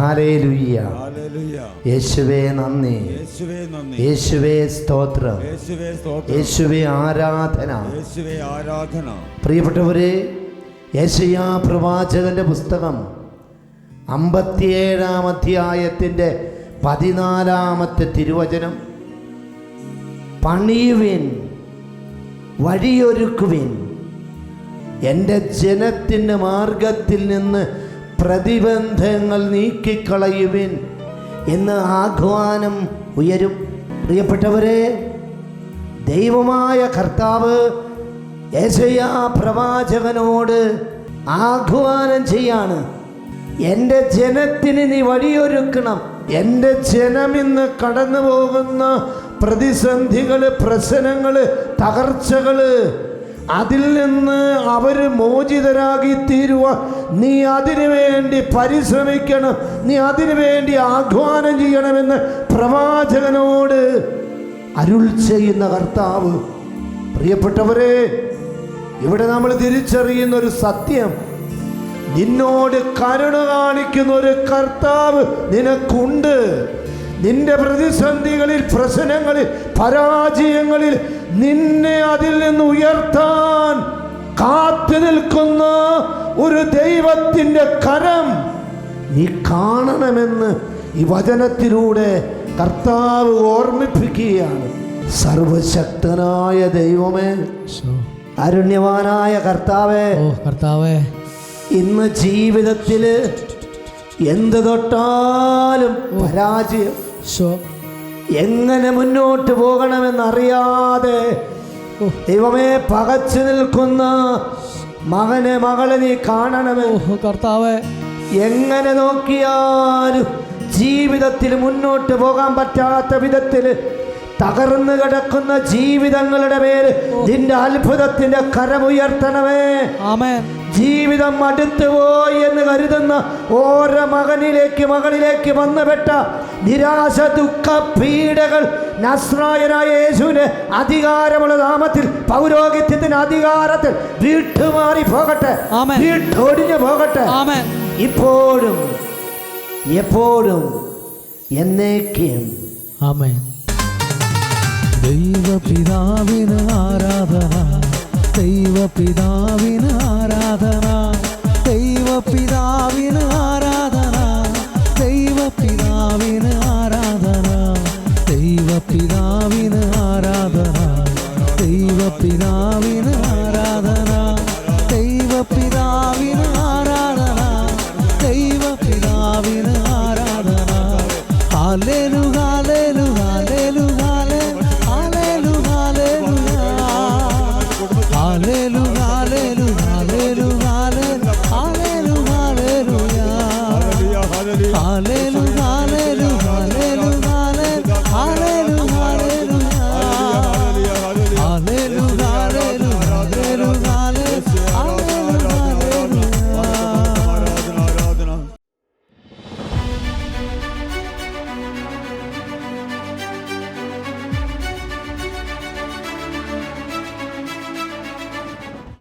Hallelujah. യേശുവേ നന്ദി, യേശുവേ സ്തോത്രം, യേശുവേ ആരാധന. പ്രിയപ്പെട്ടവരെ, യെശയ്യാ പ്രവാചകന്റെ പുസ്തകം 57-ാം അധ്യായത്തിൻ്റെ 14-ാമത്തെ തിരുവചനം, പണിയുവിൻ, വഴിയൊരുക്കുവിൻ, എൻ്റെ ജനത്തിൻ്റെ മാർഗത്തിൽ നിന്ന് പ്രതിബന്ധങ്ങൾ നീക്കിക്കളയുവിൻ എന്ന് ആഹ്വാനം ഉയരും. പ്രിയപ്പെട്ടവരെ, ദൈവമായ കർത്താവ് യെശയ്യാ പ്രവാചകനോട് ആഹ്വാനം ചെയ്യാണ്. എൻ്റെ ജനത്തിന് നീ വഴിയൊരുക്കണം. എൻ്റെ ജനം ഇന്ന് കടന്നു പോകുന്ന പ്രതിസന്ധികൾ, പ്രശ്നങ്ങൾ, തകർച്ചകൾ, അതിൽ നിന്ന് അവർ മോചിതരാക്കി തീരുവാൻ നീ അതിനു വേണ്ടി പരിശ്രമിക്കണം, നീ അതിനു വേണ്ടി ആഹ്വാനം ചെയ്യണമെന്ന് പ്രവാചകനോട് അരുൾ ചെയ്യുന്ന കർത്താവ്. പ്രിയപ്പെട്ടവരെ, ഇവിടെ നമ്മൾ തിരിച്ചറിയുന്ന ഒരു സത്യം, നിന്നോട് കരുണ കാണിക്കുന്ന ഒരു കർത്താവ് നിനക്കുണ്ട്. നിന്റെ പ്രതിസന്ധികളിൽ, പ്രശ്നങ്ങളിൽ, പരാജയങ്ങളിൽ നിന്നെ അതിൽ നിന്ന് ഉയർത്താൻ കാത്തു നിൽക്കുന്ന ഒരു ദൈവത്തിൻ്റെ കരം നീ കാണണമെന്ന് ഈ വചനത്തിലൂടെ കർത്താവ് ഓർമ്മിപ്പിക്കുകയാണ്. സർവശക്തനായ ദൈവമേ, കാരുണ്യവാനായ കർത്താവേ, ഇന്ന് ജീവിതത്തിൽ എന്ത് തൊട്ടാലും പരാജയം, എങ്ങനെ മുന്നോട്ട് പോകണമെന്നറിയാതെ ദൈവമേ പകച്ചു നിൽക്കുന്ന മകനെ, മകളെ നീ കാണണമേ കർത്താവേ. എങ്ങനെ നോക്കിയാലും ജീവിതത്തിൽ മുന്നോട്ട് പോകാൻ പറ്റാത്ത വിധത്തിൽ തകർന്നു കിടക്കുന്ന ജീവിതങ്ങളുടെ പേര് നിന്റെ അത്ഭുതത്തിന്റെ കരമുയർത്തണമേ. ആമേൻ. ജീവിതം മടുത്തുപോയി എന്ന് കരുതുന്ന ഓരോ മകനിലേക്ക് വന്നുപെട്ട നിരാശ, ദുഃഖ, പീഡകൾ നസ്രായനായ യേശുവിന്റെ അധികാരമുള്ള നാമത്തിൽ, പൗരോഹിത്യത്തിന്റെ അധികാരത്തിൽ വീട്ടുമാറി പോകട്ടെ, വീട്ടൊടിഞ്ഞു പോകട്ടെ, ഇപ്പോഴും എപ്പോഴും എന്നേക്കും. ആമേൻ. ദൈവപിതാവിന് ആരാധന, ദൈവപിതാവിന് ആരാധന, ദൈവപിതാവിന് ആരാധന, ദൈവപിതാവിന് ആരാധന, ദൈവപിതാവിന് ആരാധന, ദൈവപിതാവിന് ആരാധന, ദൈവപിതാവിന് ആരാധന, ദൈവപിതാവിന് ആരാധന. Hallelujah, hallelujah, hallelujah, Hallelujah.